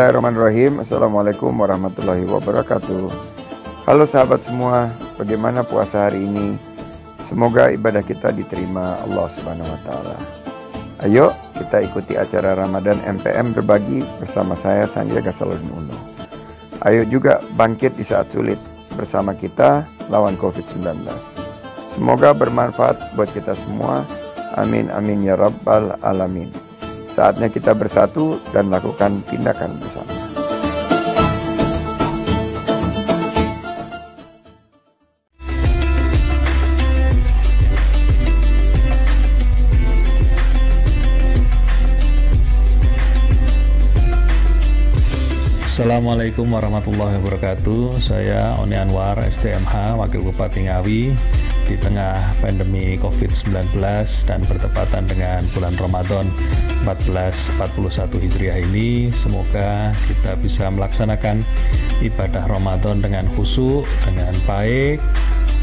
Bismillahirrahmanirrahim. Assalamualaikum warahmatullahi wabarakatuh. Halo sahabat semua, bagaimana puasa hari ini? Semoga ibadah kita diterima Allah Subhanahu wa Ta'ala. Ayo kita ikuti acara Ramadan MPM berbagi bersama saya Sandiaga Salahuddin Uno. Ayo juga bangkit di saat sulit bersama kita lawan COVID-19. Semoga bermanfaat buat kita semua. Amin amin ya rabbal alamin. Saatnya kita bersatu dan lakukan tindakan bersama. Assalamualaikum warahmatullahi wabarakatuh. Saya Oni Anwar, STMH, Wakil Bupati Ngawi. Di tengah pandemi COVID-19 dan bertepatan dengan bulan Ramadan 1441 Hijriah ini, semoga kita bisa melaksanakan ibadah Ramadan dengan khusyuk, dengan baik,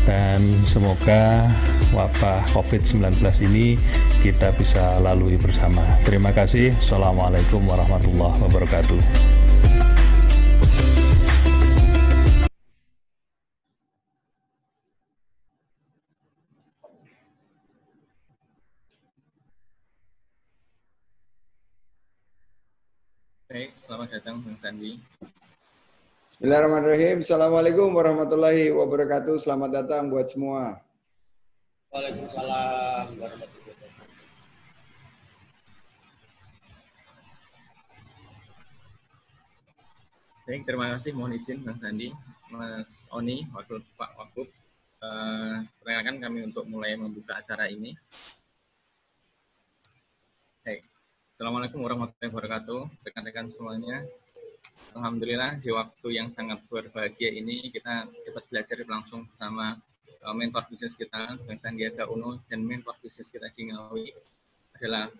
dan semoga wabah COVID-19 ini kita bisa lalui bersama. Terima kasih. Assalamualaikum warahmatullahi wabarakatuh. Baik, selamat datang Bang Sandi. Bismillahirrahmanirrahim. Assalamualaikum warahmatullahi wabarakatuh. Selamat datang buat semua. Waalaikumsalam warahmatullahi wabarakatuh. Baik, terima kasih. Mohon izin Bang Sandi, Mas Oni, Wakil Pak Wakub. Perkenalkan kami untuk mulai membuka acara ini. Baik. Assalamualaikum warahmatullahi wabarakatuh, rekan-rekan semuanya. Alhamdulillah di waktu yang sangat berbahagia ini kita dapat belajar langsung bersama mentor bisnis kita, Bang Sandiaga Uno, dan mentor bisnis kita di Ngawi adalah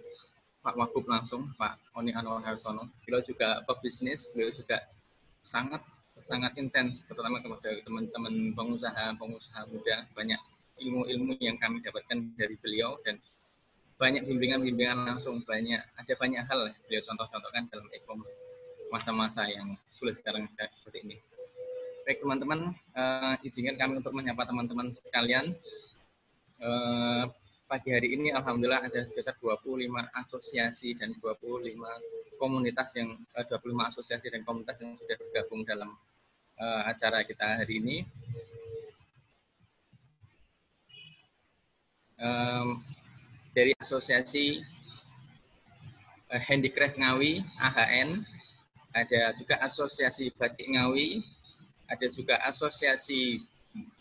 Pak Wakub langsung, Pak Oni Anwar Harsono. Beliau juga pebisnis, beliau juga sangat intens, terutama kepada teman-teman pengusaha muda. Banyak ilmu-ilmu yang kami dapatkan dari beliau dan banyak bimbingan langsung, ada banyak hal beliau contoh-contohkan dalam e-commerce masa-masa yang sulit sekarang seperti ini. Baik teman-teman, izinkan kami untuk menyapa teman-teman sekalian. Pagi hari ini alhamdulillah ada sekitar 25 asosiasi dan 25 asosiasi dan komunitas yang sudah bergabung dalam acara kita hari ini. Dari Asosiasi Handicraft Ngawi, AHN, ada juga Asosiasi Batik Ngawi, ada juga Asosiasi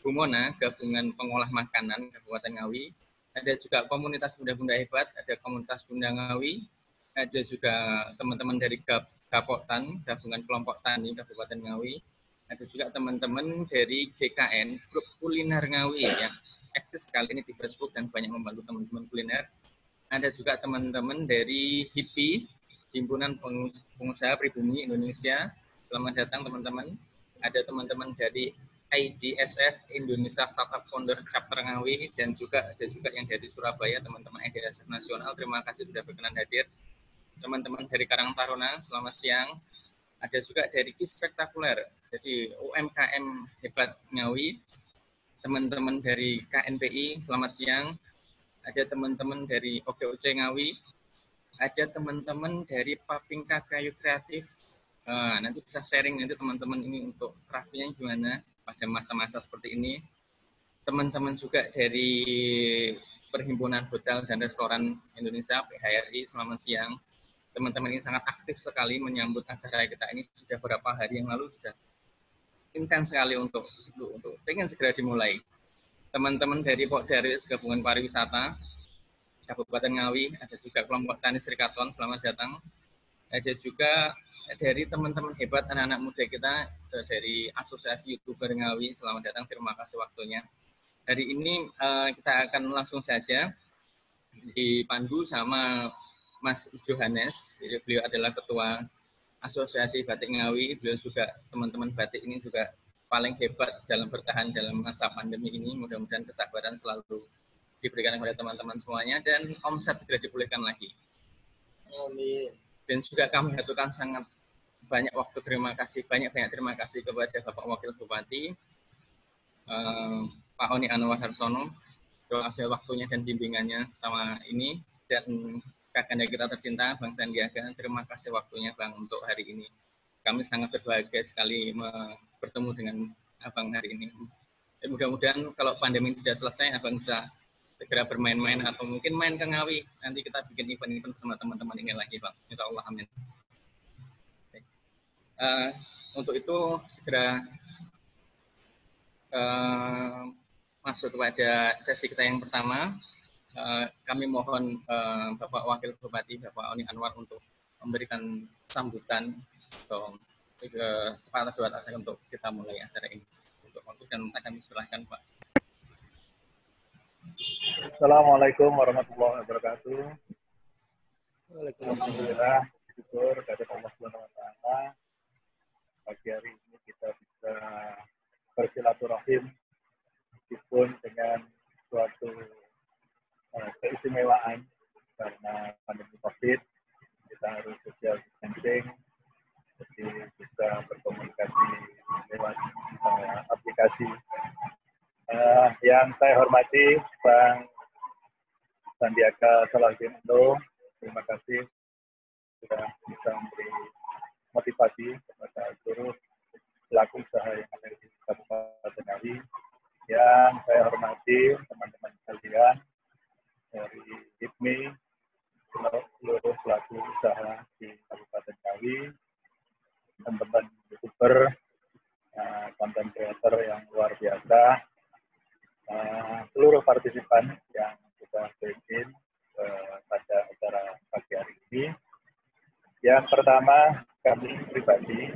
Bumona, Gabungan Pengolah Makanan Kabupaten Ngawi, ada juga komunitas bunda-bunda hebat, ada komunitas Bunda Ngawi, ada juga teman-teman dari Gapoktan, Gabungan Kelompok Tani Kabupaten Ngawi, ada juga teman-teman dari GKN, Grup Kuliner Ngawi, yang eksis sekali ini di Facebook dan banyak membantu teman-teman kuliner. Ada juga teman-teman dari HIPI, Himpunan Pengusaha Pribumi Indonesia. Selamat datang teman-teman. Ada teman-teman dari IDSF, Indonesia Startup Founder Chapter Ngawi, dan ada juga yang dari Surabaya, teman-teman IDSF Nasional. Terima kasih sudah berkenan hadir. Teman-teman dari Karang Taruna, selamat siang. Ada juga dari KI Spektakuler, jadi UMKM Hebat Ngawi. Teman-teman dari KNPI, selamat siang. Ada teman-teman dari OKOC Ngawi. Ada teman-teman dari Papingka Kayu Kreatif. Nanti bisa sharing nanti teman-teman ini untuk craftnya gimana pada masa-masa seperti ini. Teman-teman juga dari Perhimpunan Hotel dan Restoran Indonesia, PHRI, selamat siang. Teman-teman ini sangat aktif sekali menyambut acara kita ini. Sudah beberapa hari yang lalu sudah intens sekali untuk pengen segera dimulai. Teman-teman dari Pokdaris Gabungan Pariwisata Kabupaten Ngawi, ada juga kelompok Tani Serikaton, selamat datang. Ada juga dari teman-teman hebat anak-anak muda kita dari Asosiasi YouTuber Ngawi, selamat datang, terima kasih waktunya. Hari ini kita akan langsung saja dipandu sama Mas Johannes, jadi beliau adalah Ketua Asosiasi Batik Ngawi. Beliau juga, teman-teman batik ini juga paling hebat dalam bertahan dalam masa pandemi ini. Mudah-mudahan kesabaran selalu diberikan kepada teman-teman semuanya dan omset segera dipulihkan lagi. Amin. Dan juga kami haturkan sangat banyak terima kasih kepada Bapak Wakil Bupati, Pak Oni Anwar Harsono. Terima kasih waktunya dan bimbingannya sama ini. Dan kakanda kita tercinta, Bang Sandiaga, terima kasih waktunya Bang untuk hari ini. Kami sangat berbahagia sekali bertemu dengan Abang hari ini. Mudah-mudahan kalau pandemi tidak selesai, Abang bisa segera bermain-main atau mungkin main ke Ngawi. Nanti kita bikin event-event sama teman-teman ini lagi, Bang. Insya Allah, amin. Untuk itu segera masuk kepada sesi kita yang pertama. Kami mohon Bapak Wakil Bupati, Bapak Oni Anwar untuk memberikan sambutan atau sepatah dua kata untuk kita mulai acara ini. Untuk waktu dan kami silakan, Pak. Assalamualaikum warahmatullahi wabarakatuh. Alhamdulillah, syukur kepada Allah Subhanahu wa taala. Pagi hari ini kita bisa bersilaturahim meskipun dengan suatu keistimewaan karena pandemi Covid, kita harus social distancing, jadi bisa berkomunikasi lewat aplikasi. Yang saya hormati Bang Sandiaga Salahuddin Uno, terima kasih sudah bisa memberi motivasi kepada seluruh pelaku usaha yang ada di Kabupaten Ngawi. Yang saya hormati teman-teman sekalian dari HIPMI, seluruh pelaku usaha di Kabupaten Ngawi, teman-teman YouTuber, konten creator yang luar biasa, seluruh partisipan yang sudah join pada acara pagi hari ini. Yang pertama, kami pribadi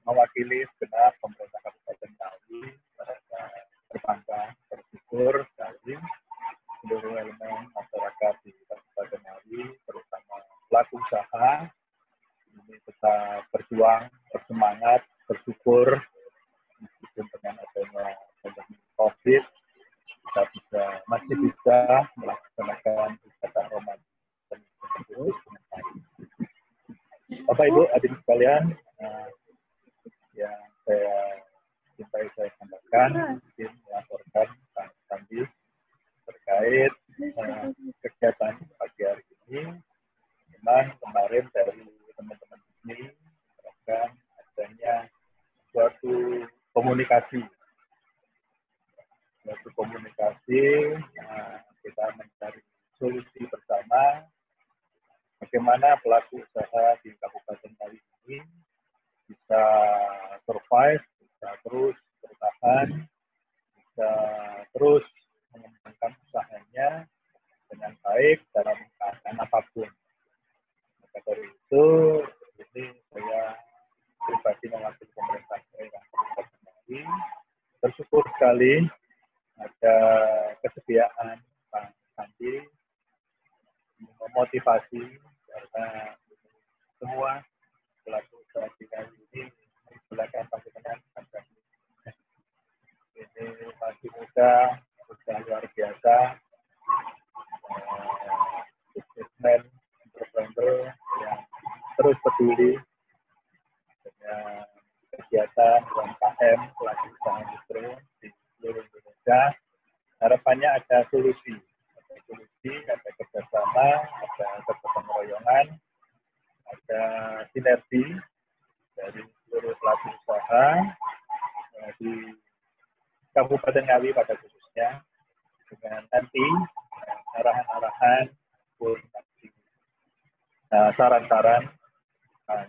mewakili segenap pemerintah Kabupaten Ngawi, merasa berbangga, bersyukur sekali seluruh elemen masyarakat di Kabupaten Ngawi, terutama pelaku usaha, ini tetap berjuang, bersemangat, bersyukur meskipun dengan adanya pandemi Covid, kita masih bisa melaksanakan ibadah Ramadan. Bapak Ibu hadirin sekalian, yang saya cintai saya sampaikan, izin melaporkan Pak Sandi terkait kegiatan pagi hari ini. Memang kemarin dari teman-teman ini menerapkan adanya suatu komunikasi, kita mencari solusi bersama bagaimana pelaku usaha di Kabupaten Ngawi ini bisa survive, bisa terus bertahan, bisa terus mengembangkan usahanya dengan baik dalam keadaan apapun. Maka dari itu, ini saya pribadi mewakili pemerintah daerah Kabupaten Ngawi bersyukur sekali ada kesediaan Pak Sandi memotivasi karena semua pelaku usaha di Ngawi ini menggunakan pasukan ini masih muda, sudah luar biasa, businessman, entrepreneur yang terus peduli dengan kegiatan UMKM, pelaku usaha mikro di seluruh Indonesia. Harapannya ada solusi, ada kerjasama, ada kegotong royongan, ada sinergi dari seluruh pelaku usaha di Kabupaten Ngawi pada khususnya, dengan nanti arahan-arahan pun saran-saran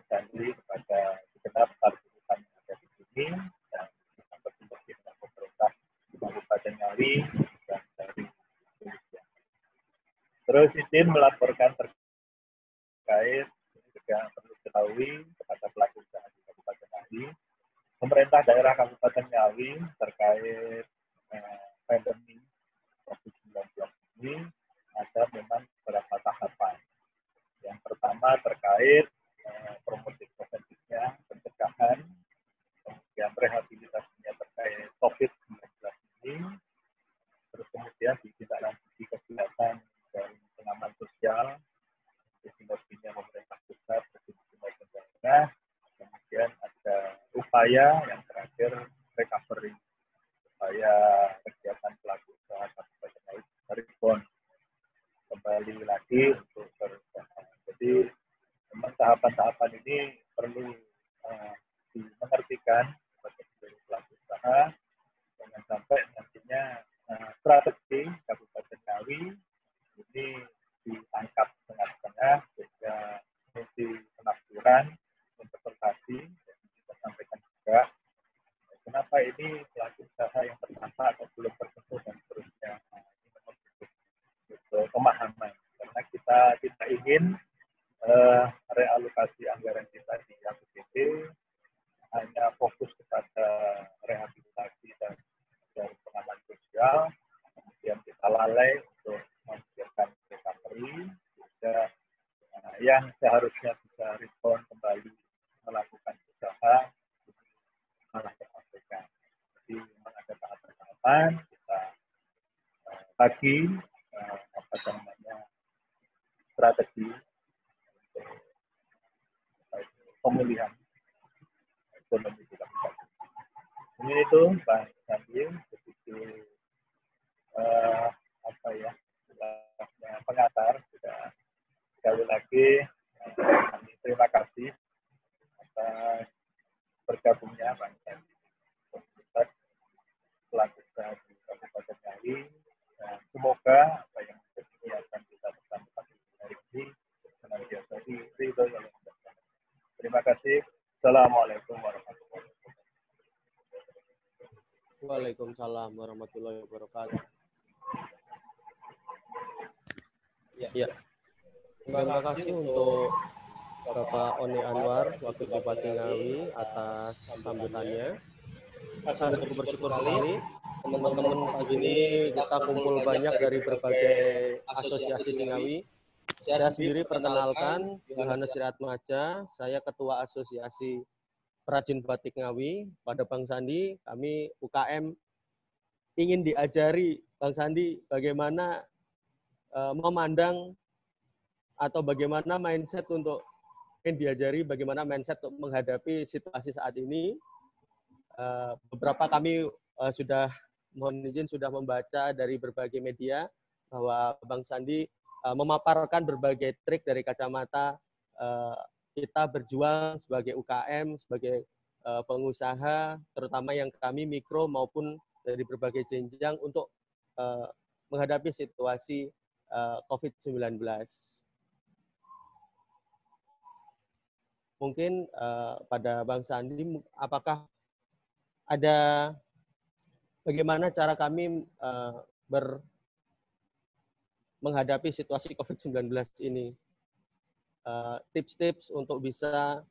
Sandi kepada segenap partisipan yang ada di sini dan kita berkomunikasi dengan pemerintah Kabupaten Ngawi dan dari Indonesia. Terus izin melaporkan terkait juga perlu diketahui kepada pelaku usaha di Kabupaten Ngawi, pemerintah daerah Kabupaten Ngawi terkait pandemi COVID-19 ini ada memang beberapa tahapan. Yang pertama terkait promosi preventifnya, pencegahan, kemudian rehabilitasinya terkait COVID-19 ini, terus kemudian ditindaklanjuti kegiatan dari pengaman sosial, sinerginya pemerintah pusat, provinsi maupun upaya yang terakhir recovery, supaya kegiatan pelaku usaha Kabupaten Ngawi bisa rebound kembali lagi untuk berusaha. Jadi memang tahapan-tahapan ini perlu dimengertikan sebagai pelaku usaha, jangan sampai nantinya strategi Kabupaten Ngawi ini ditangkap setengah-setengah, sehingga mesti penafsiran, interpretasi, dan kita sampaikan juga kenapa ini pelaku usaha yang terdampak atau belum tersentuh dan seterusnya. Ini memang butuh pemahaman, karena kita tidak ingin realokasi anggaran kita di APBD hanya fokus kepada rehabilitasi dan pengaman sosial, kemudian kita lalai untuk memikirkan recovery, sehingga yang seharusnya bisa rebound kembali melakukan usaha malah terabaikan. Jadi memang ada tahapan-tahapan kita bagi strategi untuk pemulihan ekonomi kita. Ini itu Pak Sandi, begitu pengantar. Sekali lagi kami terima kasih atas bergabungnya Pak Sandi, komunitas pelaku usaha di Kabupaten Ngawi, dan semoga apa yang akan kita bersama hari ini senantiasa diridhoi oleh Allah. Terima kasih. Assalamualaikum warahmatullahi wabarakatuh. Waalaikumsalam warahmatullahi wabarakatuh. Ya. Terima kasih untuk Bapak Oni Anwar, Wakil Bupati Ngawi, atas sambutannya. Saya cukup bersyukur sekali teman-teman pagi ini kita kumpul banyak dari berbagai asosiasi di Ngawi. Saya sendiri perkenalkan, Yohanes Riatmaja, saya Ketua Asosiasi Perajin Batik Ngawi. Pada Bang Sandi, kami UKM ingin diajari Bang Sandi bagaimana memandang atau bagaimana mindset untuk diajari bagaimana mindset untuk menghadapi situasi saat ini. Beberapa kami sudah mohon izin sudah membaca dari berbagai media bahwa Bang Sandi memaparkan berbagai trik dari kacamata kita berjuang sebagai UKM, sebagai pengusaha, terutama yang kami mikro maupun dari berbagai jenjang untuk menghadapi situasi COVID-19. Mungkin pada Bang Sandi, apakah ada bagaimana cara kami menghadapi situasi COVID-19 ini? Tips-tips untuk bisa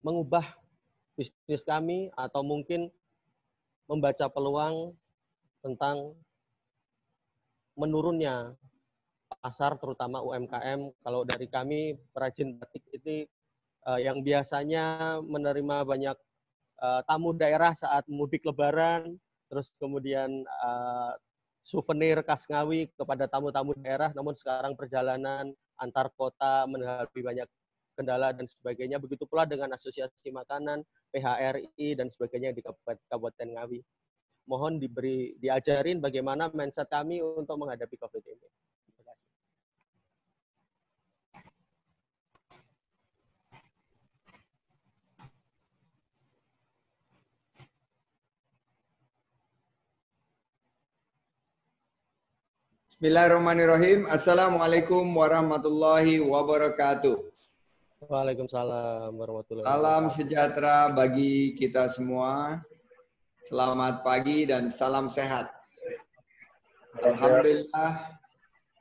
mengubah bisnis kami atau mungkin membaca peluang tentang menurunnya pasar terutama UMKM. Kalau dari kami perajin batik ini yang biasanya menerima banyak tamu daerah saat mudik lebaran, terus kemudian souvenir khas Ngawi kepada tamu-tamu daerah, namun sekarang perjalanan antar kota menghadapi banyak kendala dan sebagainya. Begitu pula dengan asosiasi makanan, PHRI dan sebagainya di Kabupaten Ngawi. Mohon diajarin bagaimana mindset kami untuk menghadapi COVID ini. Terima kasih. Bismillahirrahmanirrahim. Assalamualaikum warahmatullahi wabarakatuh. Waalaikumsalam warahmatullahi wabarakatuh. Salam sejahtera bagi kita semua. Selamat pagi dan salam sehat.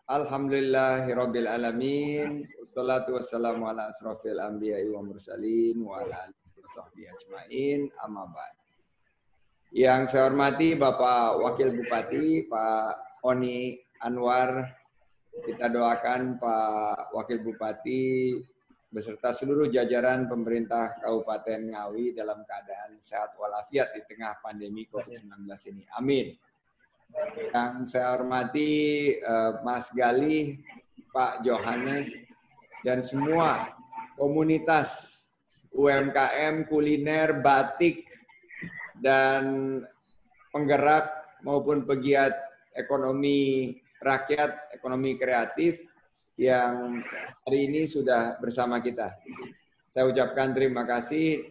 Alhamdulillahirabbil alamin. Wassalatu wassalamu ala asrofil anbiya'i wa mursalin wa ala alihi washabbihi ajmain. Amma ba'd. Yang saya hormati Bapak Wakil Bupati, Pak Oni Anwar, kita doakan Pak Wakil Bupati beserta seluruh jajaran pemerintah Kabupaten Ngawi dalam keadaan sehat walafiat di tengah pandemi COVID-19 ini. Amin. Yang saya hormati Mas Galih, Pak Yohanes, dan semua komunitas UMKM, kuliner, batik, dan penggerak maupun pegiat ekonomi rakyat, ekonomi kreatif yang hari ini sudah bersama kita. Saya ucapkan terima kasih,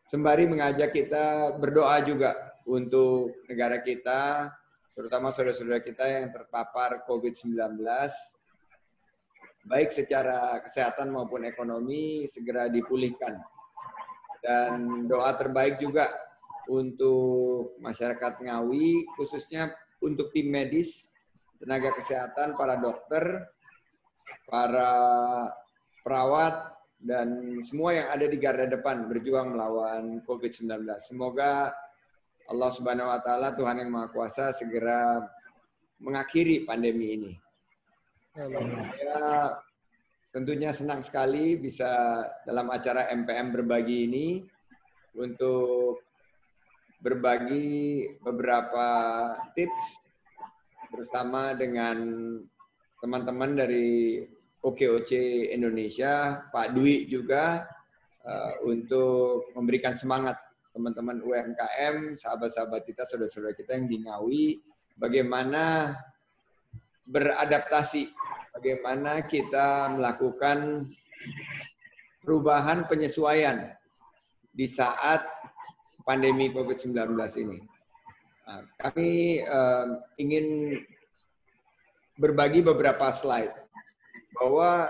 sembari mengajak kita berdoa juga untuk negara kita, terutama saudara-saudara kita yang terpapar COVID-19, baik secara kesehatan maupun ekonomi segera dipulihkan. Dan doa terbaik juga untuk masyarakat Ngawi, khususnya untuk tim medis, tenaga kesehatan, para dokter, para perawat, dan semua yang ada di garda depan berjuang melawan COVID-19. Semoga Allah Subhanahu wa Ta'ala, Tuhan yang Maha Kuasa, segera mengakhiri pandemi ini. Saya tentunya senang sekali bisa dalam acara MPM Berbagi ini untuk berbagi beberapa tips bersama dengan teman-teman dari OKOC Indonesia, Pak Dwi juga, untuk memberikan semangat teman-teman UMKM, sahabat-sahabat kita, saudara-saudara kita yang di Ngawi, bagaimana beradaptasi, bagaimana kita melakukan perubahan penyesuaian di saat pandemi COVID-19 ini. Nah, kami ingin berbagi beberapa slide bahwa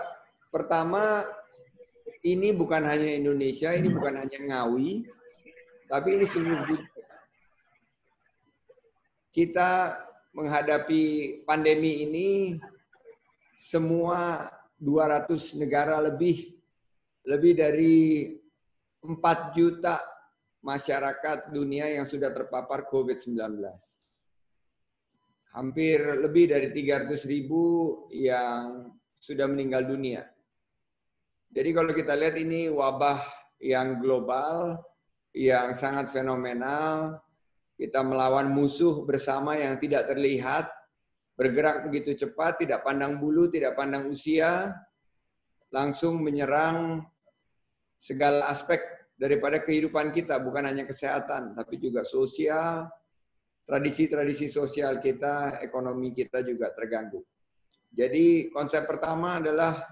pertama, ini bukan hanya Indonesia, ini bukan hanya Ngawi, tapi ini seluruh dunia. Kita menghadapi pandemi ini, semua 200 negara lebih dari 4 juta masyarakat dunia yang sudah terpapar COVID-19. Hampir lebih dari 300.000 yang sudah meninggal dunia. Jadi kalau kita lihat ini wabah yang global, yang sangat fenomenal, kita melawan musuh bersama yang tidak terlihat, bergerak begitu cepat, tidak pandang bulu, tidak pandang usia, langsung menyerang segala aspek daripada kehidupan kita, bukan hanya kesehatan, tapi juga sosial, tradisi-tradisi sosial kita, ekonomi kita juga terganggu. Jadi konsep pertama adalah,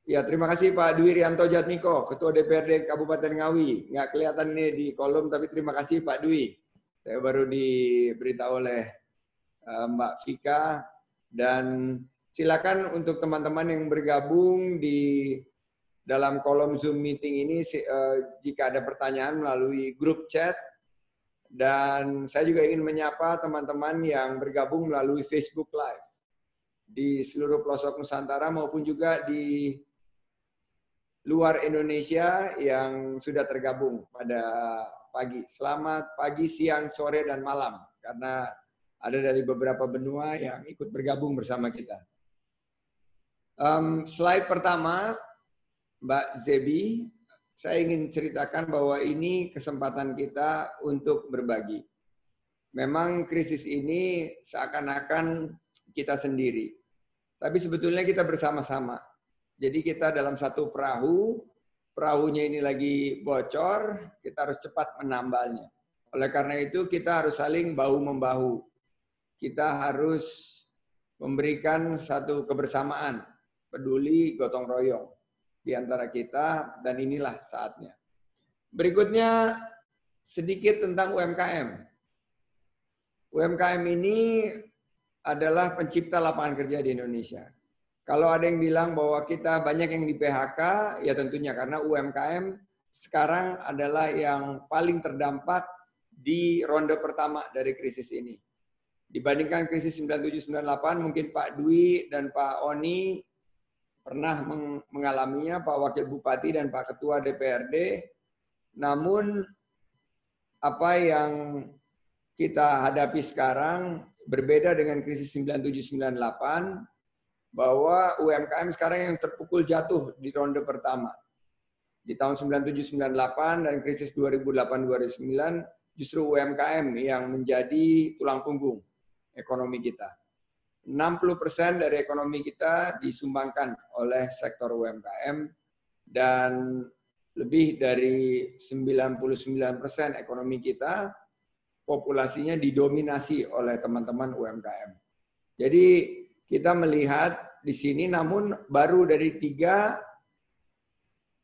ya terima kasih Pak Dwi Rianto Jatmiko, Ketua DPRD Kabupaten Ngawi. Nggak kelihatan ini di kolom, tapi terima kasih Pak Dwi. Saya baru diberitahu oleh Mbak Vika. Dan silakan untuk teman-teman yang bergabung di dalam kolom Zoom meeting ini, jika ada pertanyaan melalui grup chat. Dan saya juga ingin menyapa teman-teman yang bergabung melalui Facebook Live di seluruh pelosok Nusantara maupun juga di luar Indonesia yang sudah tergabung pada pagi. Selamat pagi, siang, sore, dan malam. Karena ada dari beberapa benua yang ikut bergabung bersama kita. Slide pertama, Mbak Zebi, saya ingin ceritakan bahwa ini kesempatan kita untuk berbagi. Memang krisis ini seakan-akan kita sendiri. Tapi sebetulnya kita bersama-sama. Jadi kita dalam satu perahu, perahunya ini lagi bocor, kita harus cepat menambalnya. Oleh karena itu kita harus saling bahu-membahu. Kita harus memberikan satu kebersamaan, peduli, gotong royong di antara kita, dan inilah saatnya. Berikutnya sedikit tentang UMKM. UMKM ini adalah pencipta lapangan kerja di Indonesia. Kalau ada yang bilang bahwa kita banyak yang di PHK, ya tentunya karena UMKM sekarang adalah yang paling terdampak di ronde pertama dari krisis ini. Dibandingkan krisis 97-98, mungkin Pak Dwi dan Pak Oni pernah mengalaminya, Pak Wakil Bupati dan Pak Ketua DPRD. Namun apa yang kita hadapi sekarang berbeda dengan krisis 97-98, bahwa UMKM sekarang yang terpukul jatuh di ronde pertama. Di tahun 97-98 dan krisis 2008-2009, justru UMKM yang menjadi tulang punggung ekonomi kita. 60% dari ekonomi kita disumbangkan oleh sektor UMKM dan lebih dari 99% ekonomi kita populasinya didominasi oleh teman-teman UMKM. Jadi kita melihat di sini namun baru dari 3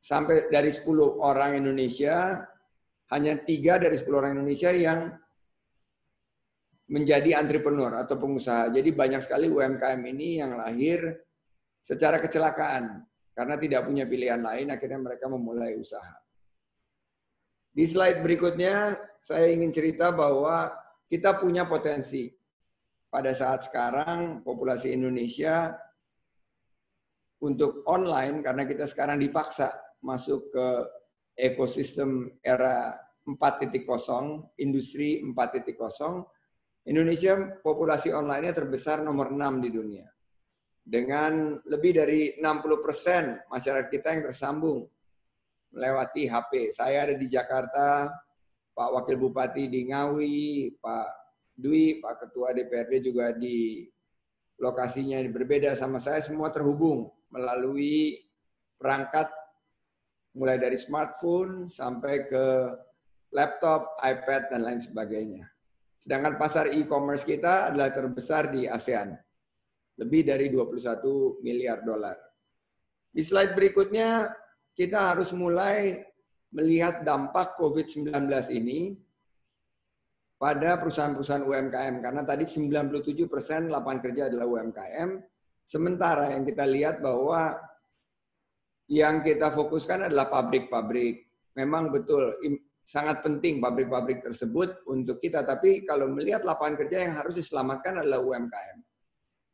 sampai dari 10 orang Indonesia, hanya 3 dari 10 orang Indonesia yang menjadi entrepreneur atau pengusaha. Jadi banyak sekali UMKM ini yang lahir secara kecelakaan karena tidak punya pilihan lain, akhirnya mereka memulai usaha. Di slide berikutnya saya ingin cerita bahwa kita punya potensi. Pada saat sekarang populasi Indonesia untuk online karena kita sekarang dipaksa masuk ke ekosistem era 4.0, industri 4.0. Indonesia populasi online-nya terbesar nomor 6 di dunia. Dengan lebih dari 60% masyarakat kita yang tersambung melewati HP. Saya ada di Jakarta, Pak Wakil Bupati di Ngawi, Pak Dwi, Pak Ketua DPRD juga di lokasinya berbeda sama saya, semua terhubung melalui perangkat mulai dari smartphone sampai ke laptop, iPad, dan lain sebagainya. Sedangkan pasar e-commerce kita adalah terbesar di ASEAN. Lebih dari 21 miliar dolar. Di slide berikutnya, kita harus mulai melihat dampak COVID-19 ini pada perusahaan-perusahaan UMKM. Karena tadi 97% lapangan kerja adalah UMKM. Sementara yang kita lihat bahwa yang kita fokuskan adalah pabrik-pabrik. Memang betul, sangat penting pabrik-pabrik tersebut untuk kita. Tapi kalau melihat lapangan kerja yang harus diselamatkan adalah UMKM.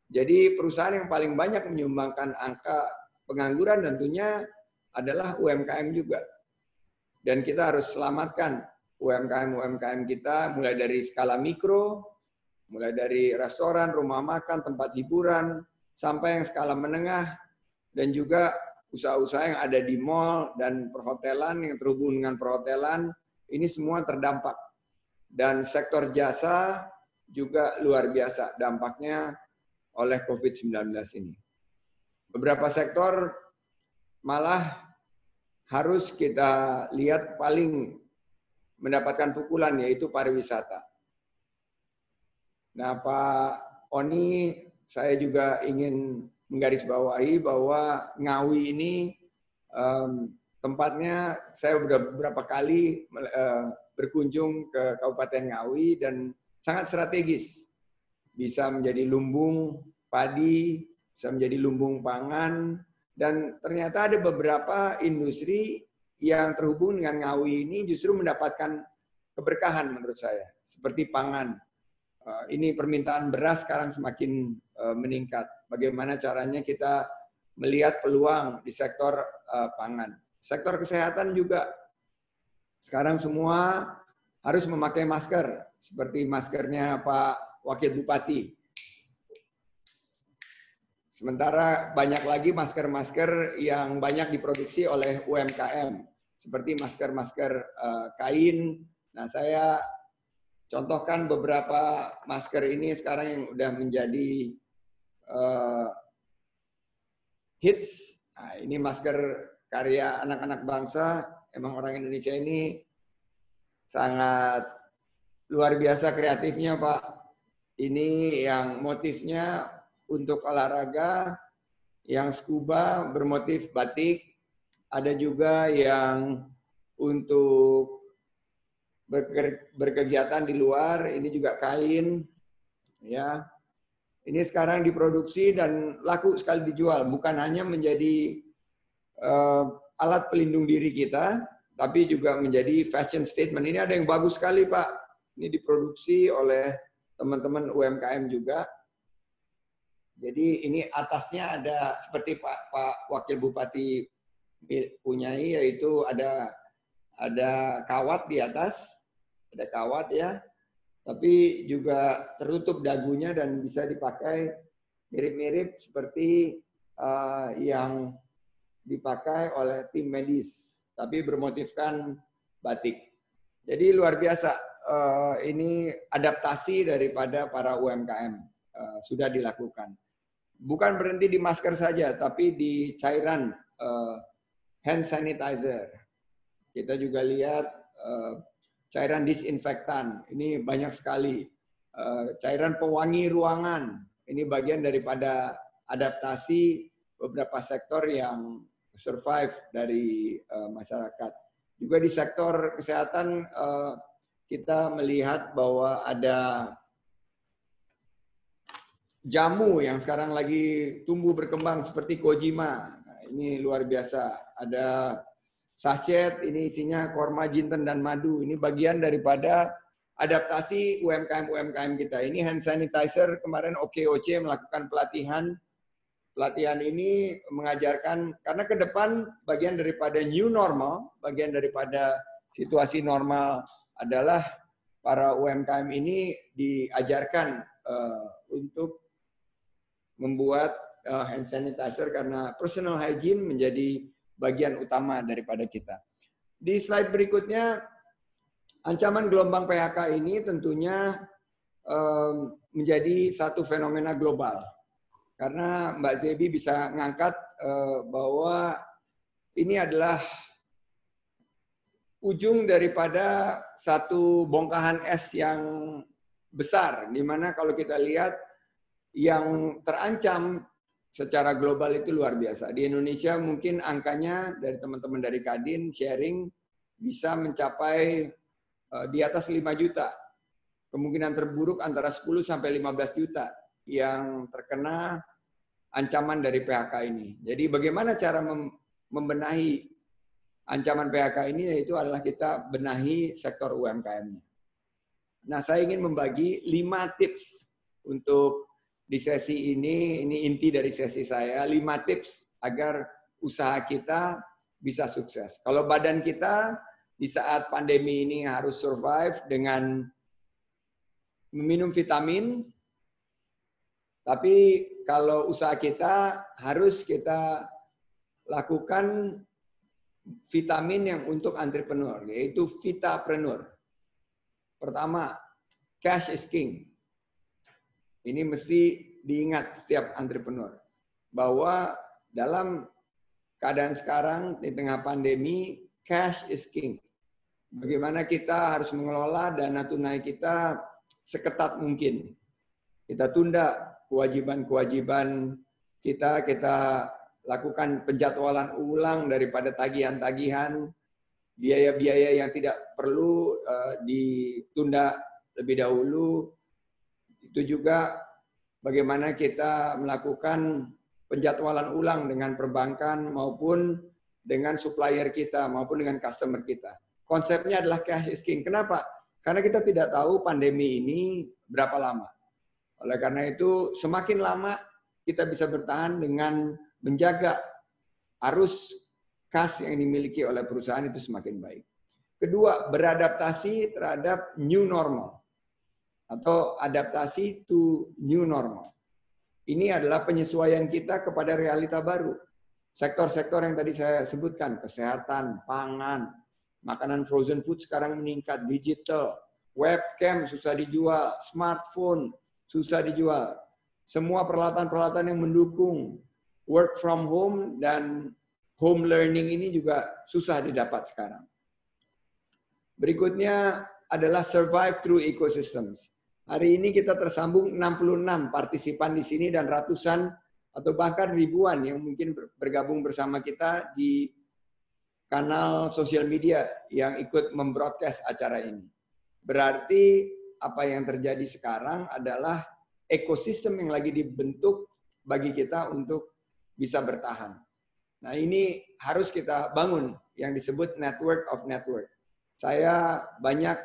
Jadi perusahaan yang paling banyak menyumbangkan angka pengangguran tentunya adalah UMKM juga. Dan kita harus selamatkan UMKM kita mulai dari skala mikro, mulai dari restoran, rumah makan, tempat hiburan, sampai yang skala menengah, dan juga usaha-usaha yang ada di mall dan perhotelan, yang terhubung dengan perhotelan, ini semua terdampak. Dan sektor jasa juga luar biasa dampaknya oleh COVID-19 ini. Beberapa sektor malah harus kita lihat paling mendapatkan pukulan, yaitu pariwisata. Nah, Pak Oni, saya juga ingin menggarisbawahi bahwa Ngawi ini tempatnya saya sudah beberapa kali berkunjung ke Kabupaten Ngawi dan sangat strategis. Bisa menjadi lumbung padi, bisa menjadi lumbung pangan, dan ternyata ada beberapa industri yang terhubung dengan Ngawi ini justru mendapatkan keberkahan menurut saya, seperti pangan. Ini permintaan beras sekarang semakin meningkat. Bagaimana caranya kita melihat peluang di sektor pangan. Sektor kesehatan juga. Sekarang semua harus memakai masker, seperti maskernya Pak Wakil Bupati. Sementara banyak lagi masker-masker yang banyak diproduksi oleh UMKM, seperti masker-masker kain. Nah, saya contohkan beberapa masker ini sekarang yang udah menjadi hits. Nah, ini masker karya anak-anak bangsa. Emang orang Indonesia ini sangat luar biasa kreatifnya, Pak. Ini yang motifnya untuk olahraga, yang scuba bermotif batik, ada juga yang untuk berkegiatan di luar, ini juga kain, ya. Ini sekarang diproduksi dan laku sekali dijual, bukan hanya menjadi alat pelindung diri kita, tapi juga menjadi fashion statement. Ini ada yang bagus sekali, Pak. Ini diproduksi oleh teman-teman UMKM juga. Jadi ini atasnya ada seperti Pak Wakil Bupati punyai, yaitu ada kawat di atas, ada kawat ya, tapi juga tertutup dagunya dan bisa dipakai mirip-mirip seperti yang dipakai oleh tim medis, tapi bermotifkan batik. Jadi luar biasa, ini adaptasi daripada para UMKM. sudah dilakukan. Bukan berhenti di masker saja, tapi di cairan hand sanitizer. Kita juga lihat cairan disinfektan, ini banyak sekali. Cairan pewangi ruangan, ini bagian daripada adaptasi beberapa sektor yang survive dari masyarakat. Juga di sektor kesehatan kita melihat bahwa ada jamu yang sekarang lagi tumbuh berkembang seperti Kojima. Nah, ini luar biasa. Ada sachet, ini isinya korma, jinten, dan madu. Ini bagian daripada adaptasi UMKM kita. Ini hand sanitizer, kemarin OKOC melakukan pelatihan. Pelatihan ini mengajarkan, karena ke depan bagian daripada new normal, bagian daripada situasi normal adalah para UMKM ini diajarkan untuk membuat hand sanitizer karena personal hygiene menjadi bagian utama daripada kita. Di slide berikutnya, ancaman gelombang PHK ini tentunya menjadi satu fenomena global. Karena Mbak Zebi bisa ngangkat bahwa ini adalah ujung daripada satu bongkahan es yang besar, di mana kalau kita lihat yang terancam secara global itu luar biasa. Di Indonesia mungkin angkanya dari teman-teman dari Kadin sharing bisa mencapai di atas 5 juta. Kemungkinan terburuk antara 10 sampai 15 juta yang terkena ancaman dari PHK ini. Jadi bagaimana cara membenahi ancaman PHK ini, yaitu adalah kita benahi sektor UMKM-nya. Nah, saya ingin membagi 5 tips untuk di sesi ini inti dari sesi saya, 5 tips agar usaha kita bisa sukses. Kalau badan kita di saat pandemi ini harus survive dengan meminum vitamin, tapi kalau usaha kita harus kita lakukan vitamin yang untuk entrepreneur, yaitu vitapreneur. Pertama, cash is king. Ini mesti diingat setiap entrepreneur, bahwa dalam keadaan sekarang di tengah pandemi, cash is king. Bagaimana kita harus mengelola dana tunai kita seketat mungkin. Kita tunda kewajiban-kewajiban kita lakukan penjadwalan ulang daripada tagihan-tagihan, biaya-biaya yang tidak perlu ditunda lebih dahulu. Itu juga bagaimana kita melakukan penjadwalan ulang dengan perbankan maupun dengan supplier kita maupun dengan customer kita. Konsepnya adalah cash is king. Kenapa? Karena kita tidak tahu pandemi ini berapa lama. Oleh karena itu, semakin lama kita bisa bertahan dengan menjaga arus kas yang dimiliki oleh perusahaan itu semakin baik. Kedua, beradaptasi terhadap new normal atau adaptasi to new normal. Ini adalah penyesuaian kita kepada realita baru. Sektor-sektor yang tadi saya sebutkan, kesehatan, pangan, makanan frozen food sekarang meningkat, digital, webcam susah dijual, smartphone susah dijual. Semua peralatan-peralatan yang mendukung work from home dan home learning ini juga susah didapat sekarang. Berikutnya adalah survive through ecosystems. Hari ini kita tersambung 66 partisipan di sini dan ratusan atau bahkan ribuan yang mungkin bergabung bersama kita di kanal sosial media yang ikut membroadcast acara ini. Berarti apa yang terjadi sekarang adalah ekosistem yang lagi dibentuk bagi kita untuk bisa bertahan. Nah, ini harus kita bangun yang disebut network of network. Saya banyak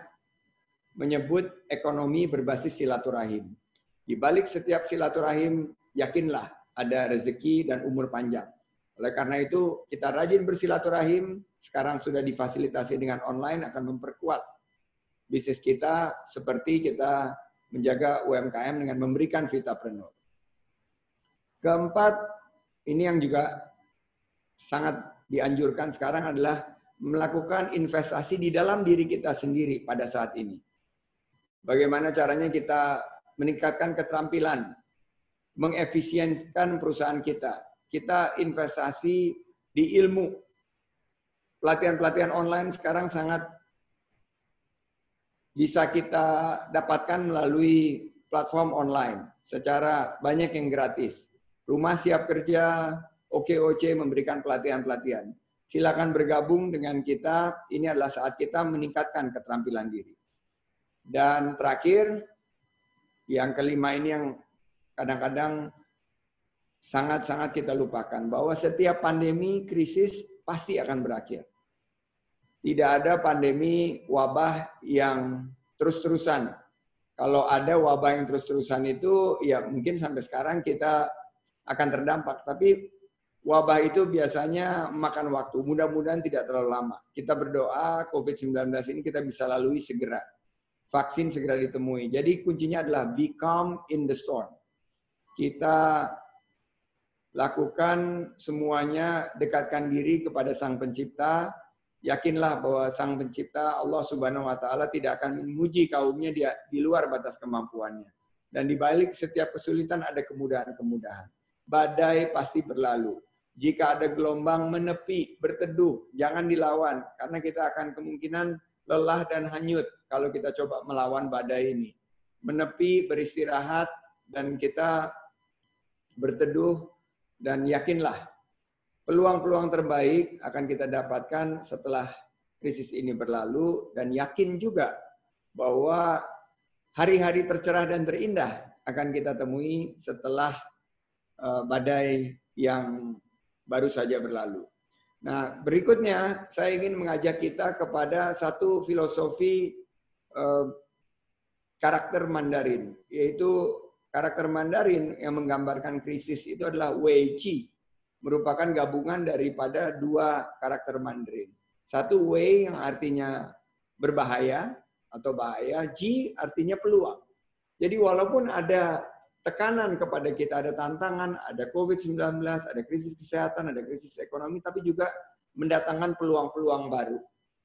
menyebut ekonomi berbasis silaturahim. Di balik setiap silaturahim, yakinlah ada rezeki dan umur panjang. Oleh karena itu, kita rajin bersilaturahim, sekarang sudah difasilitasi dengan online, akan memperkuat bisnis kita seperti kita menjaga UMKM dengan memberikan vitapreneur. Keempat, ini yang juga sangat dianjurkan sekarang adalah melakukan investasi di dalam diri kita sendiri pada saat ini. Bagaimana caranya kita meningkatkan keterampilan mengefisienkan perusahaan kita. Kita investasi di ilmu. Pelatihan-pelatihan online sekarang sangat bisa kita dapatkan melalui platform online secara banyak yang gratis. Rumah Siap Kerja, OKOC memberikan pelatihan-pelatihan. Silakan bergabung dengan kita, ini adalah saat kita meningkatkan keterampilan diri. Dan terakhir, yang kelima ini yang kadang-kadang sangat-sangat kita lupakan, bahwa setiap pandemi, krisis pasti akan berakhir. Tidak ada pandemi wabah yang terus-terusan. Kalau ada wabah yang terus-terusan itu, ya mungkin sampai sekarang kita akan terdampak. Tapi wabah itu biasanya makan waktu. Mudah-mudahan tidak terlalu lama. Kita berdoa COVID-19 ini kita bisa lalui segera. Vaksin segera ditemui. Jadi kuncinya adalah be calm in the storm. Kita lakukan semuanya, dekatkan diri kepada Sang Pencipta. Yakinlah bahwa Sang Pencipta Allah Subhanahu wa Ta'ala tidak akan memuji kaumnya di luar batas kemampuannya. Dan di balik setiap kesulitan ada kemudahan-kemudahan. Badai pasti berlalu. Jika ada gelombang menepi, berteduh, jangan dilawan. Karena kita akan kemungkinan lelah dan hanyut kalau kita coba melawan badai ini. Menepi, beristirahat, dan kita berteduh, dan yakinlah peluang-peluang terbaik akan kita dapatkan setelah krisis ini berlalu, dan yakin juga bahwa hari-hari tercerah dan terindah akan kita temui setelah badai yang baru saja berlalu. Nah, berikutnya saya ingin mengajak kita kepada satu filosofi karakter Mandarin, yaitu karakter Mandarin yang menggambarkan krisis itu adalah Wei Qi, merupakan gabungan daripada dua karakter Mandarin. Satu Wei yang artinya berbahaya atau bahaya, Qi artinya peluang. Jadi walaupun ada tekanan kepada kita, ada tantangan, ada COVID-19, ada krisis kesehatan, ada krisis ekonomi, tapi juga mendatangkan peluang-peluang baru.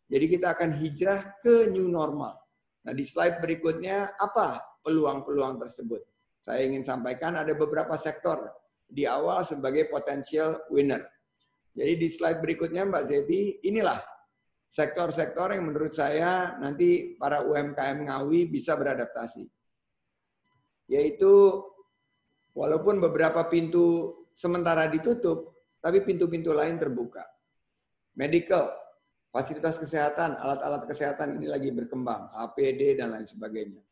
Jadi kita akan hijrah ke new normal. Nah, di slide berikutnya, apa peluang-peluang tersebut? Saya ingin sampaikan ada beberapa sektor di awal sebagai potential winner. Jadi di slide berikutnya Mbak Zebi, inilah sektor-sektor yang menurut saya nanti para UMKM Ngawi bisa beradaptasi. Yaitu walaupun beberapa pintu sementara ditutup, tapi pintu-pintu lain terbuka. Medical, fasilitas kesehatan, alat-alat kesehatan ini lagi berkembang, APD dan lain sebagainya.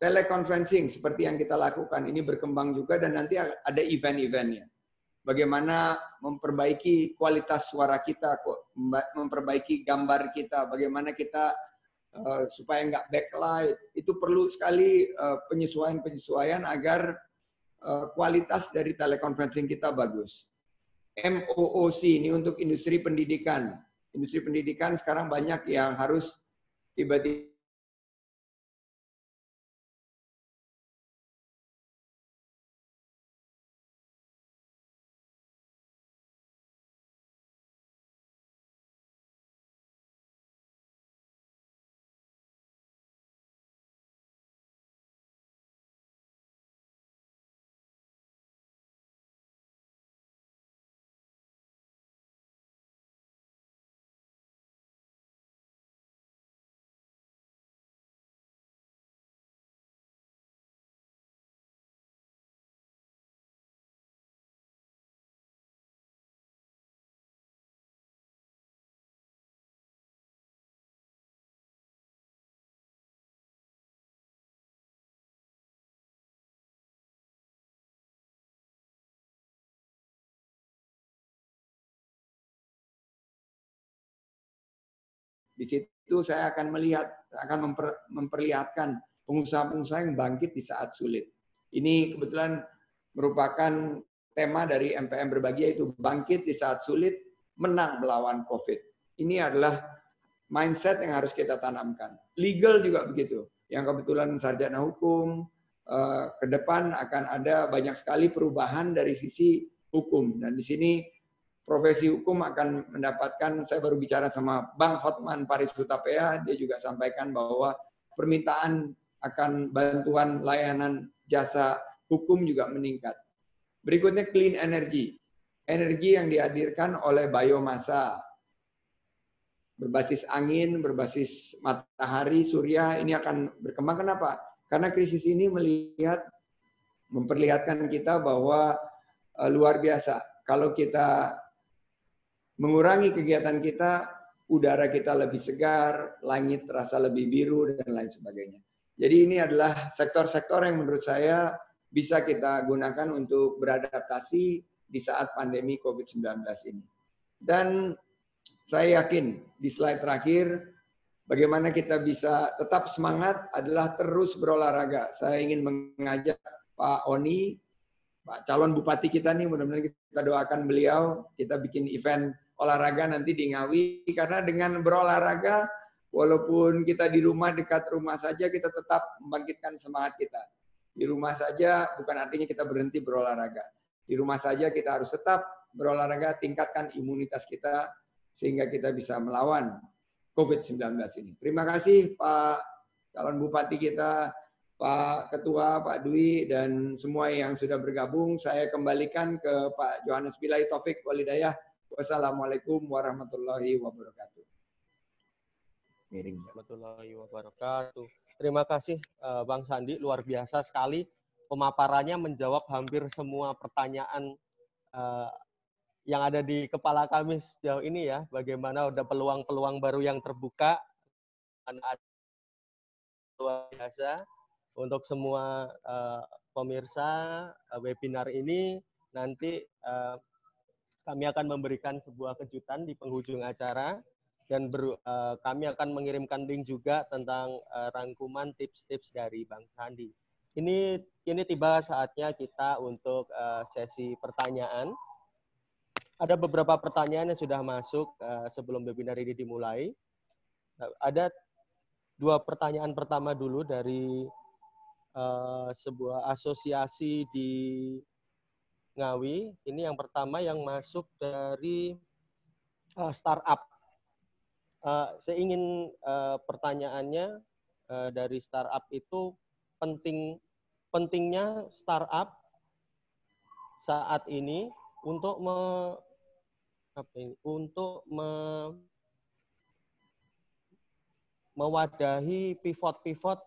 Teleconferencing seperti yang kita lakukan ini berkembang juga, dan nanti ada event-eventnya. Bagaimana memperbaiki kualitas suara kita, memperbaiki gambar kita, bagaimana kita supaya nggak backlight, itu perlu sekali penyesuaian-penyesuaian agar kualitas dari teleconferencing kita bagus. MOOC ini untuk industri pendidikan. Industri pendidikan sekarang banyak yang harus tiba-tiba di situ saya akan melihat, akan memperlihatkan pengusaha-pengusaha yang bangkit di saat sulit. Ini kebetulan merupakan tema dari MPM Berbagi, yaitu bangkit di saat sulit, menang melawan COVID. Ini adalah mindset yang harus kita tanamkan. Legal juga begitu. Yang kebetulan sarjana hukum, ke depan akan ada banyak sekali perubahan dari sisi hukum. Dan di sini profesi hukum akan mendapatkan, saya baru bicara sama Bang Hotman Paris Hutapea, dia juga sampaikan bahwa permintaan akan bantuan layanan jasa hukum juga meningkat. Berikutnya clean energy. Energi yang dihadirkan oleh biomasa. Berbasis angin, berbasis matahari, surya, ini akan berkembang. Kenapa? Karena krisis ini memperlihatkan kita bahwa luar biasa. Kalau kita mengurangi kegiatan kita, udara kita lebih segar, langit terasa lebih biru, dan lain sebagainya. Jadi ini adalah sektor-sektor yang menurut saya bisa kita gunakan untuk beradaptasi di saat pandemi COVID-19 ini. Dan saya yakin di slide terakhir, bagaimana kita bisa tetap semangat adalah terus berolahraga. Saya ingin mengajak Pak Oni, Pak calon bupati kita nih, mudah-mudahan kita doakan beliau, kita bikin event olahraga nanti di Ngawi, karena dengan berolahraga, walaupun kita di rumah, dekat rumah saja, kita tetap membangkitkan semangat kita. Di rumah saja bukan artinya kita berhenti berolahraga. Di rumah saja kita harus tetap berolahraga, tingkatkan imunitas kita, sehingga kita bisa melawan COVID-19 ini. Terima kasih Pak calon bupati kita, Pak Ketua, Pak Dwi, dan semua yang sudah bergabung. Saya kembalikan ke Pak Johannes Billahi Taufik Walhidayah. Wassalamualaikum warahmatullahi wabarakatuh. Miring. Warahmatullahi wabarakatuh. Terima kasih Bang Sandi, luar biasa sekali pemaparannya, menjawab hampir semua pertanyaan yang ada di kepala kami sejauh ini ya. Bagaimana ada peluang-peluang baru yang terbuka, luar biasa. Untuk semua pemirsa webinar ini, nanti kami akan memberikan sebuah kejutan di penghujung acara, dan kami akan mengirimkan link juga tentang rangkuman tips-tips dari Bang Sandi. Ini tiba saatnya kita untuk sesi pertanyaan. Ada beberapa pertanyaan yang sudah masuk sebelum webinar ini dimulai. Ada 2 pertanyaan pertama dulu dari sebuah asosiasi di Ngawi. Ini yang pertama yang masuk dari startup. Saya ingin pertanyaannya dari startup itu pentingnya startup saat ini untuk mewadahi pivot-pivot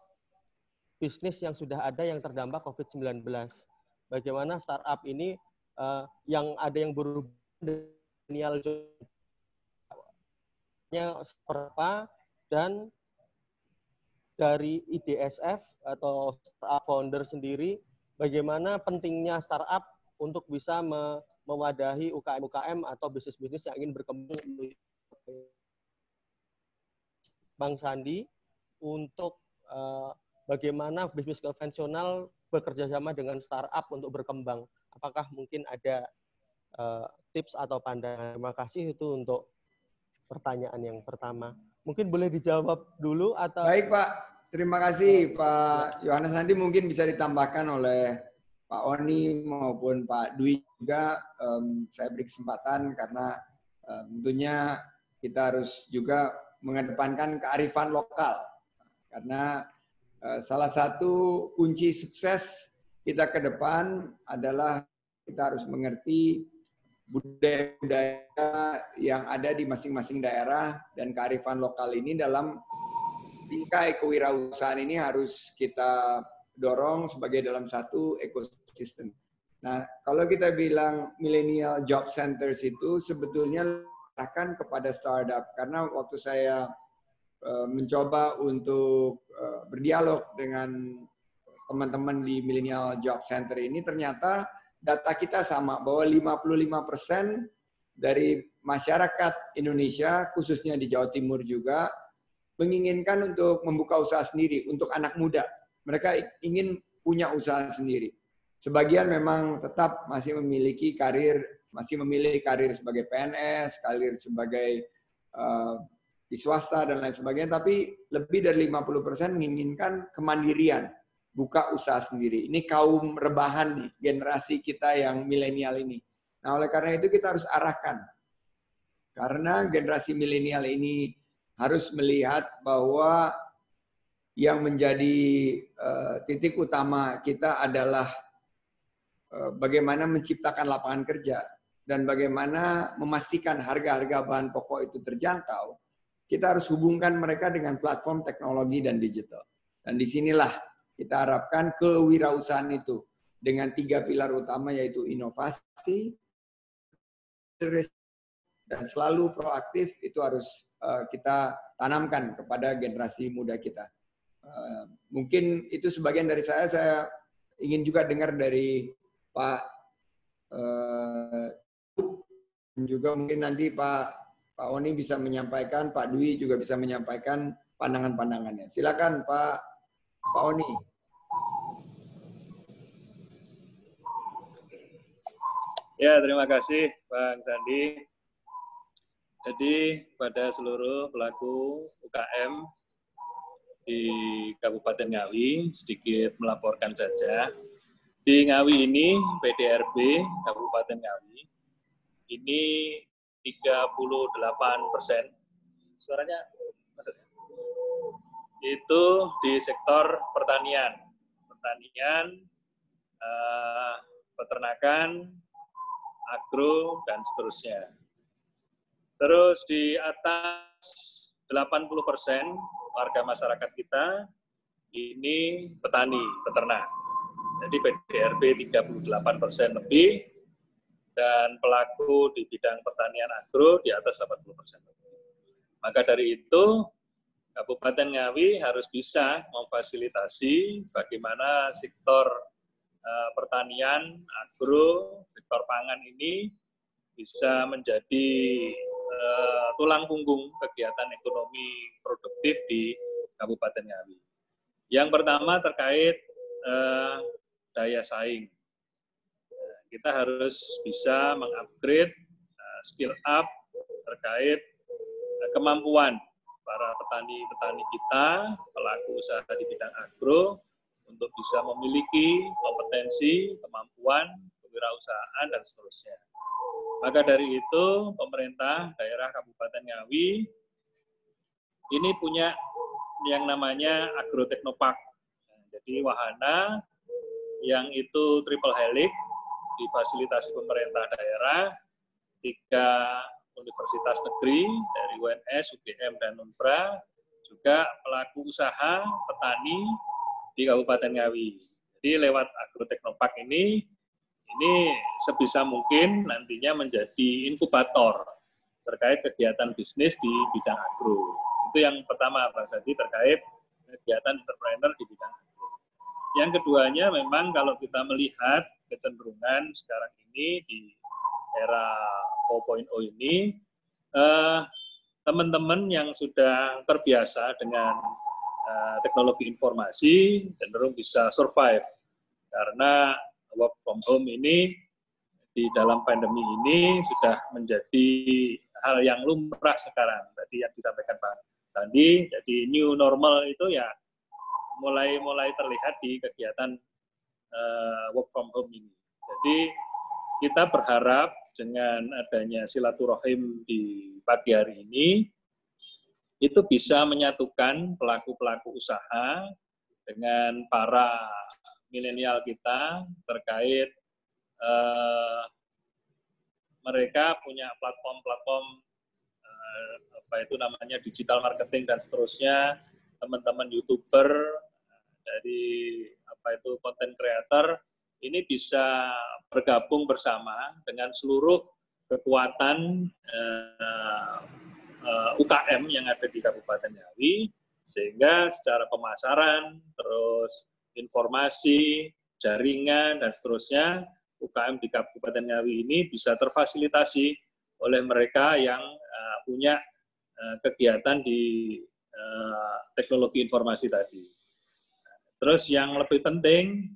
bisnis yang sudah ada yang terdampak COVID-19. Bagaimana startup ini yang ada yang berubah milenial seperti, dan dari IDSF atau startup founder sendiri, bagaimana pentingnya startup untuk bisa mewadahi UKM-UKM atau bisnis-bisnis yang ingin berkembang. Bang Sandi, untuk bagaimana bisnis konvensional bekerja sama dengan startup untuk berkembang. Apakah mungkin ada tips atau pandangan? Terima kasih itu untuk pertanyaan yang pertama. Mungkin boleh dijawab dulu atau? Baik Pak, terima kasih Pak Yohanes. Nanti mungkin bisa ditambahkan oleh Pak Oni maupun Pak Dwi juga. Saya beri kesempatan karena tentunya kita harus juga mengedepankan kearifan lokal. Karena salah satu kunci sukses kita ke depan adalah kita harus mengerti budaya-budaya yang ada di masing-masing daerah, dan kearifan lokal ini dalam bingkai kewirausahaan ini harus kita dorong sebagai dalam satu ekosistem. Nah, kalau kita bilang millennial job centers itu sebetulnya akan kepada startup, karena waktu saya mencoba untuk berdialog dengan teman-teman di Millennial Job Center ini, ternyata data kita sama, bahwa 55% dari masyarakat Indonesia, khususnya di Jawa Timur juga, menginginkan untuk membuka usaha sendiri untuk anak muda. Mereka ingin punya usaha sendiri. Sebagian memang tetap masih memiliki karir, masih memilih karir sebagai PNS, karir sebagai di swasta dan lain sebagainya, tapi lebih dari 50% menginginkan kemandirian, buka usaha sendiri. Ini kaum rebahan nih, generasi kita yang milenial ini. Nah, oleh karena itu kita harus arahkan. Karena generasi milenial ini harus melihat bahwa yang menjadi titik utama kita adalah bagaimana menciptakan lapangan kerja dan bagaimana memastikan harga-harga bahan pokok itu terjangkau, kita harus hubungkan mereka dengan platform teknologi dan digital. Dan disinilah kita harapkan kewirausahaan itu dengan 3 pilar utama, yaitu inovasi, dan selalu proaktif, itu harus kita tanamkan kepada generasi muda kita. Mungkin itu sebagian dari saya ingin juga dengar dari Pak dan juga mungkin nanti Pak Oni bisa menyampaikan, Pak Dwi juga bisa menyampaikan pandangan-pandangannya. Silakan Pak Oni. Ya, terima kasih Bang Sandi. Jadi pada seluruh pelaku UKM di Kabupaten Ngawi, sedikit melaporkan saja. Di Ngawi ini, PDRB Kabupaten Ngawi, ini 38%. Suaranya maksudnya? Itu di sektor pertanian. Peternakan, agro, dan seterusnya. Terus di atas 80% warga masyarakat kita ini petani, peternak. Jadi PDRB 38% lebih, dan pelaku di bidang pertanian agro di atas 80% lebih. Maka dari itu, Kabupaten Ngawi harus bisa memfasilitasi bagaimana sektor pertanian, agro, sektor pangan ini bisa menjadi tulang punggung kegiatan ekonomi produktif di Kabupaten Ngawi. Yang pertama terkait daya saing. Kita harus bisa mengupgrade, skill up terkait kemampuan para petani-petani kita, pelaku usaha di bidang agro, untuk bisa memiliki kompetensi, kemampuan, kewirausahaan, dan seterusnya. Maka dari itu, pemerintah daerah Kabupaten Ngawi ini punya yang namanya Agroteknopark. Jadi wahana yang itu triple helix, difasilitasi pemerintah daerah, 3 universitas negeri dari UNS, UGM, dan Unpra, juga pelaku usaha petani di Kabupaten Ngawi. Jadi lewat Agroteknopark ini sebisa mungkin nantinya menjadi inkubator terkait kegiatan bisnis di bidang agro. Itu yang pertama, Pak Sandi, terkait kegiatan entrepreneur di bidang agro. Yang keduanya, memang kalau kita melihat kecenderungan sekarang ini di era 4.0 ini, teman-teman yang sudah terbiasa dengan teknologi informasi cenderung bisa survive, karena work from home ini di dalam pandemi ini sudah menjadi hal yang lumrah sekarang. Tadi yang disampaikan Pak Sandi, jadi new normal itu ya mulai terlihat di kegiatan work from home ini. Jadi kita berharap dengan adanya silaturahim di pagi hari ini, itu bisa menyatukan pelaku-pelaku usaha dengan para milenial kita terkait mereka punya platform-platform digital marketing dan seterusnya, teman-teman YouTuber dari content creator ini bisa bergabung bersama dengan seluruh kekuatan UKM yang ada di Kabupaten Ngawi, sehingga secara pemasaran, terus informasi, jaringan, dan seterusnya, UKM di Kabupaten Ngawi ini bisa terfasilitasi oleh mereka yang punya kegiatan di teknologi informasi tadi. Terus yang lebih penting,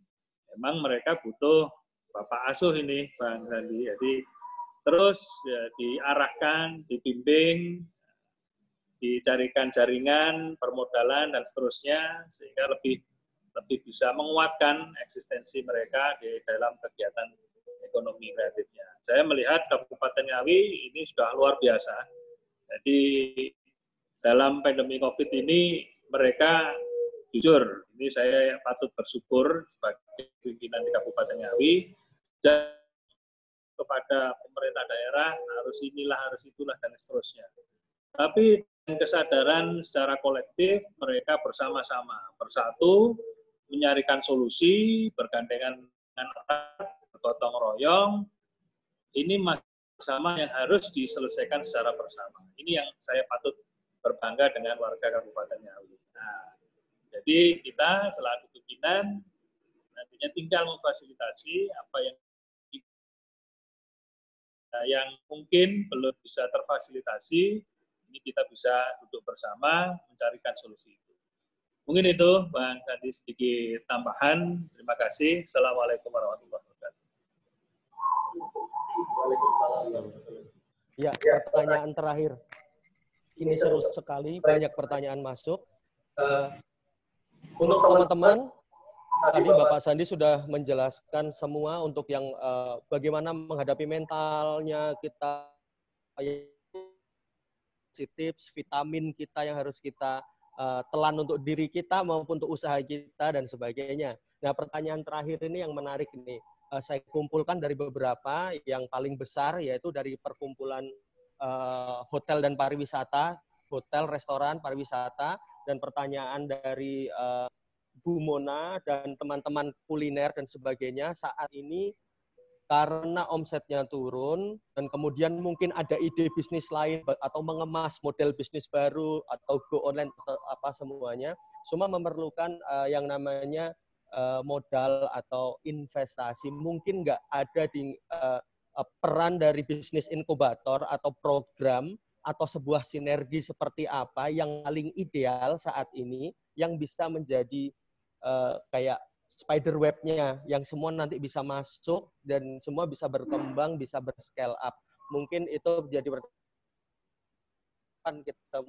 memang mereka butuh Bapak Asuh ini, Bang Sandi. Jadi terus ya, diarahkan, dibimbing, dicarikan jaringan, permodalan, dan seterusnya, sehingga lebih bisa menguatkan eksistensi mereka di dalam kegiatan ekonomi kreatifnya. Saya melihat Kabupaten Ngawi ini sudah luar biasa. Jadi dalam pandemi COVID ini mereka jujur, ini saya patut bersyukur sebagai pimpinan di Kabupaten Ngawi, kepada pemerintah daerah harus inilah, harus itulah, dan seterusnya. Tapi dengan kesadaran secara kolektif mereka bersama-sama bersatu menyarikan solusi bergandengan dengan erat, bergotong royong. Ini bersama yang harus diselesaikan secara bersama. Ini yang saya patut berbangga dengan warga Kabupaten Ngawi. Nah, jadi kita selaku pimpinan nantinya tinggal memfasilitasi apa yang mungkin belum bisa terfasilitasi. Ini kita bisa duduk bersama mencarikan solusi itu. Mungkin itu, Bang Sandi, sedikit tambahan. Terima kasih. Assalamualaikum warahmatullahi wabarakatuh. Ya, pertanyaan terakhir. Ini seru sekali, banyak pertanyaan masuk. Untuk teman-teman, tadi Bapak Sandi sudah menjelaskan semua untuk yang bagaimana menghadapi mentalnya kita, tips, vitamin kita yang harus kita telan untuk diri kita maupun untuk usaha kita dan sebagainya. Nah, pertanyaan terakhir ini yang menarik ini. Saya kumpulkan dari beberapa yang paling besar, yaitu dari perkumpulan hotel dan pariwisata, hotel, restoran, pariwisata, dan pertanyaan dari Bu Mona dan teman-teman kuliner dan sebagainya. Saat ini karena omsetnya turun dan kemudian mungkin ada ide bisnis lain atau mengemas model bisnis baru atau go online atau apa semuanya, semua memerlukan yang namanya modal atau investasi. Mungkin nggak ada di peran dari bisnis inkubator atau program atau sebuah sinergi seperti apa yang paling ideal saat ini yang bisa menjadi kayak spider web-nya yang semua nanti bisa masuk dan semua bisa berkembang, bisa berscale up. Mungkin itu jadi pertanyaan kita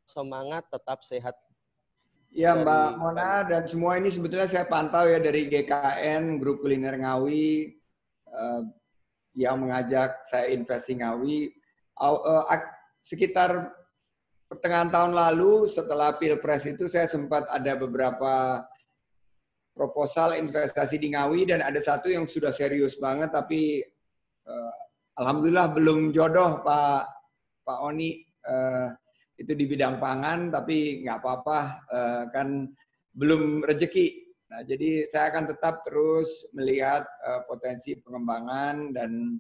semangat, tetap sehat. Ya Mbak Mona dan semua ini sebetulnya saya pantau ya dari GKN, Grup Kuliner Ngawi, yang mengajak saya investasi Ngawi. Sekitar pertengahan tahun lalu setelah Pilpres itu saya sempat ada beberapa proposal investasi di Ngawi dan ada satu yang sudah serius banget tapi alhamdulillah belum jodoh Pak Oni, itu di bidang pangan tapi nggak apa-apa, kan belum rezeki. Nah, jadi saya akan tetap terus melihat potensi pengembangan dan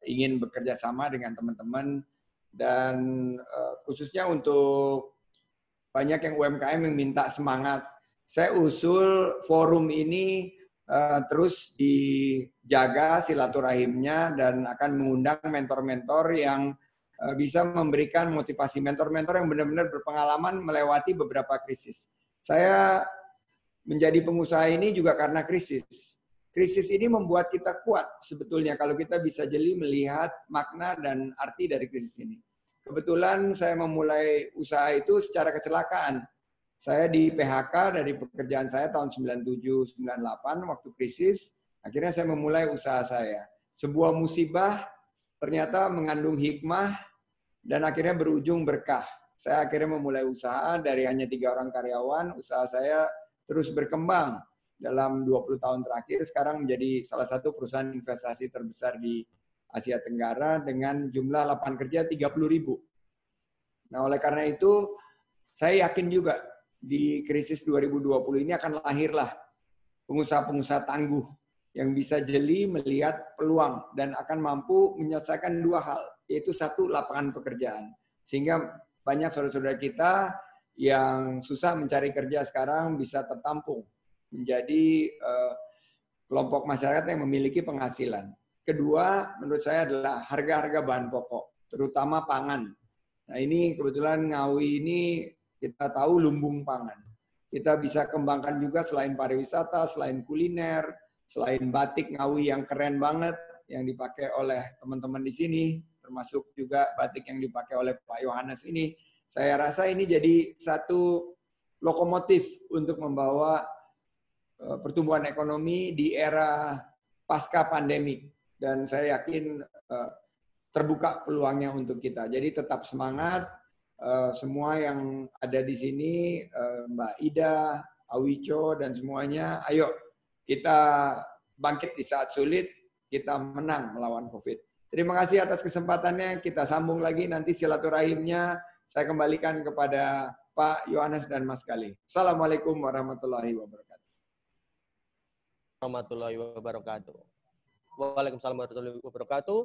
ingin bekerja sama dengan teman-teman dan khususnya untuk banyak yang UMKM yang minta semangat. Saya usul forum ini terus dijaga silaturahimnya dan akan mengundang mentor-mentor yang bisa memberikan motivasi, mentor-mentor yang benar-benar berpengalaman melewati beberapa krisis. Saya menjadi pengusaha ini juga karena krisis. Krisis ini membuat kita kuat sebetulnya kalau kita bisa jeli melihat makna dan arti dari krisis ini. Kebetulan saya memulai usaha itu secara kecelakaan. Saya di PHK dari pekerjaan saya tahun 97-98 waktu krisis. Akhirnya saya memulai usaha saya. Sebuah musibah ternyata mengandung hikmah dan akhirnya berujung berkah. Saya akhirnya memulai usaha dari hanya 3 orang karyawan. Usaha saya terus berkembang dalam 20 tahun terakhir. Sekarang menjadi salah satu perusahaan investasi terbesar di Asia Tenggara dengan jumlah lapangan kerja 30.000. Nah, oleh karena itu saya yakin juga di krisis 2020 ini akan lahirlah pengusaha-pengusaha tangguh yang bisa jeli melihat peluang dan akan mampu menyelesaikan 2 hal, yaitu 1, lapangan pekerjaan. Sehingga banyak saudara-saudara kita yang susah mencari kerja sekarang bisa tertampung menjadi kelompok masyarakat yang memiliki penghasilan. Kedua, menurut saya adalah harga-harga bahan pokok, terutama pangan. Nah, ini kebetulan Ngawi ini kita tahu lumbung pangan. Kita bisa kembangkan juga selain pariwisata, selain kuliner, selain batik Ngawi yang keren banget yang dipakai oleh teman-teman di sini, termasuk juga batik yang dipakai oleh Pak Yohanes ini. Saya rasa ini jadi satu lokomotif untuk membawa pertumbuhan ekonomi di era pasca pandemik. Dan saya yakin terbuka peluangnya untuk kita. Jadi tetap semangat. Semua yang ada di sini, Mbak Ida, Awico, dan semuanya, ayo kita bangkit di saat sulit, kita menang melawan COVID. Terima kasih atas kesempatannya. Kita sambung lagi nanti silaturahimnya. Saya kembalikan kepada Pak Yohanes dan Mas Galih. Assalamualaikum warahmatullahi wabarakatuh. Warahmatullahi wabarakatuh. Waalaikumsalam warahmatullahi wabarakatuh.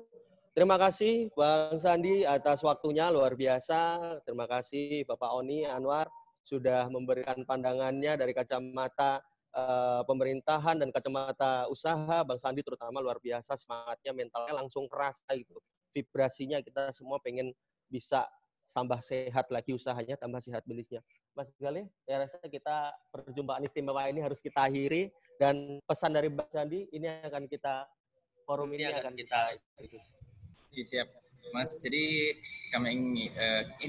Terima kasih Bang Sandi atas waktunya, luar biasa. Terima kasih Bapak Oni Anwar sudah memberikan pandangannya dari kacamata pemerintahan dan kacamata usaha. Bang Sandi terutama luar biasa, semangatnya, mentalnya langsung kerasa gitu. Vibrasinya kita semua pengen bisa tambah sehat lagi usahanya, tambah sehat bisnisnya. Mas Galih, saya rasa kita perjumpaan istimewa ini harus kita akhiri, dan pesan dari Bang Sandi ini akan kita, forum ini akan kita siap Mas. Jadi kami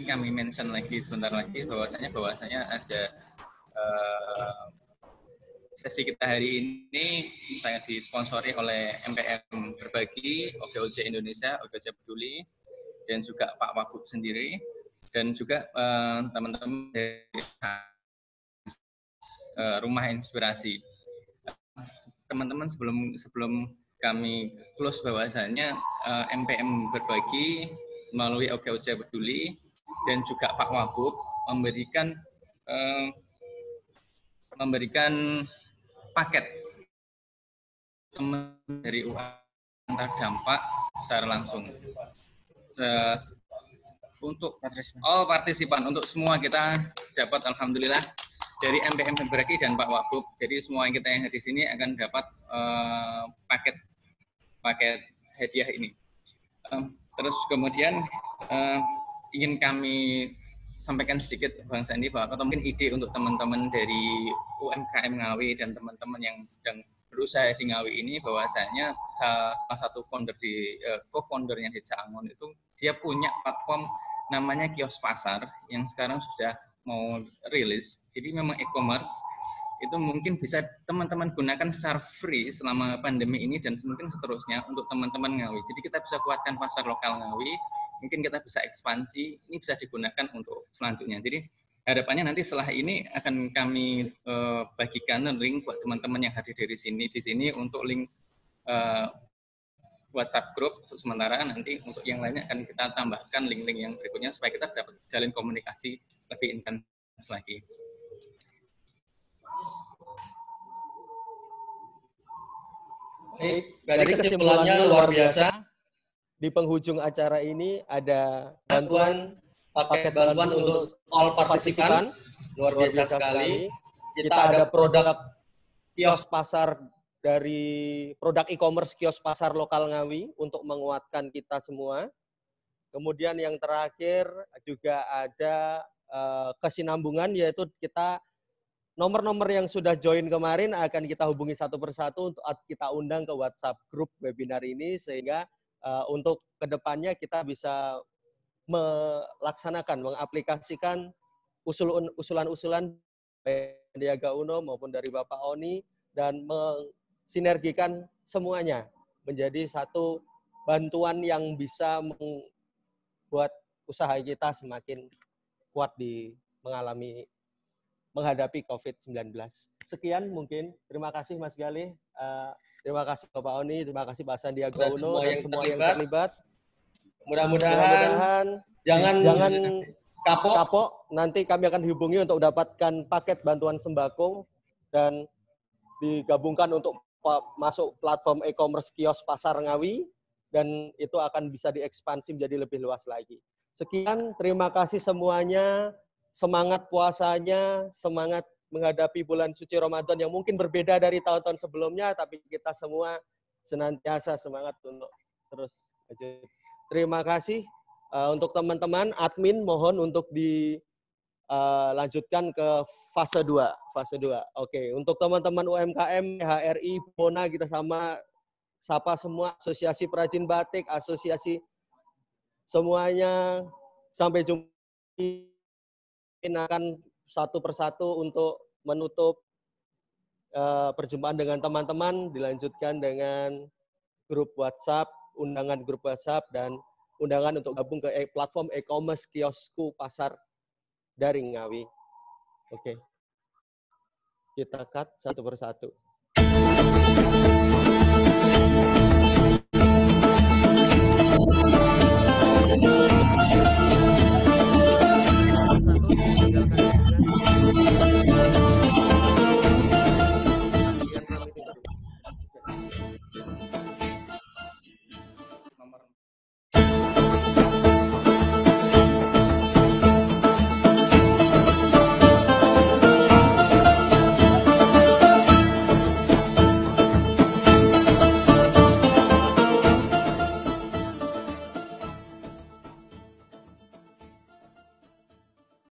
kami mention lagi sebentar lagi bahwasanya ada sesi kita hari ini sangat disponsori oleh MPM Berbagi, OGOJ Indonesia, OGOJ Peduli, dan juga Pak Wagub sendiri, dan juga teman-teman dari Rumah Inspirasi. Teman-teman, sebelum kami close bahwasanya MPM Berbagi melalui OGOJ Peduli dan juga Pak Wagub memberikan paket dari UAN terdampak secara langsung untuk all partisipan, untuk semua kita dapat alhamdulillah dari MPM Berbagi dan Pak Wagub. Jadi semua kita yang di sini akan dapat paket hadiah ini. Terus kemudian ingin kami sampaikan sedikit Bang Sandi bahwa mungkin ide untuk teman-teman dari UMKM Ngawi dan teman-teman yang sedang berusaha di Ngawi ini, bahwasanya salah satu co-foundernya di Angon itu dia punya platform namanya Kios Pasar yang sekarang sudah mau rilis. Jadi memang e-commerce itu mungkin bisa teman-teman gunakan secara free selama pandemi ini dan mungkin seterusnya untuk teman-teman Ngawi. Jadi kita bisa kuatkan pasar lokal Ngawi, mungkin kita bisa ekspansi, ini bisa digunakan untuk selanjutnya. Jadi harapannya nanti setelah ini akan kami bagikan link buat teman-teman yang hadir di sini untuk link WhatsApp group untuk sementara. Nanti untuk yang lainnya akan kita tambahkan link-link yang berikutnya supaya kita dapat jalin komunikasi lebih intens lagi. Dari kesimpulannya luar biasa. Di penghujung acara ini ada paket bantuan untuk all partisipan, luar biasa sekali. Kita ada produk kios pasar dari produk e-commerce kios pasar lokal Ngawi untuk menguatkan kita semua. Kemudian yang terakhir juga ada kesinambungan, yaitu kita nomor-nomor yang sudah join kemarin akan kita hubungi satu persatu untuk kita undang ke WhatsApp grup webinar ini, sehingga untuk kedepannya kita bisa mengaplikasikan usulan-usulan dari Sandiaga Uno maupun dari Bapak Oni dan mensinergikan semuanya menjadi satu bantuan yang bisa membuat usaha kita semakin kuat menghadapi COVID-19. Sekian mungkin. Terima kasih Mas Galih, terima kasih Bapak Oni, terima kasih Pak Sandiaga Uno dan semua yang terlibat. Mudah-mudahan jangan kapok. Nanti kami akan dihubungi untuk mendapatkan paket bantuan sembako dan digabungkan untuk masuk platform e-commerce kios pasar Ngawi, dan itu akan bisa diekspansi menjadi lebih luas lagi. Sekian, terima kasih semuanya. Semangat puasanya, semangat menghadapi bulan suci Ramadan yang mungkin berbeda dari tahun-tahun sebelumnya, tapi kita semua senantiasa semangat untuk terus lanjut. Terima kasih. Untuk teman-teman admin mohon untuk dilanjutkan ke fase 2. Oke, untuk teman-teman UMKM, HRI, Bona, kita sapa semua, asosiasi perajin batik, asosiasi semuanya, sampai jumpa. Akan satu persatu untuk menutup perjumpaan dengan teman-teman, dilanjutkan dengan grup WhatsApp, undangan grup WhatsApp, dan undangan untuk gabung ke platform e-commerce kiosku pasar daring Ngawi. Oke. Kita cut satu persatu.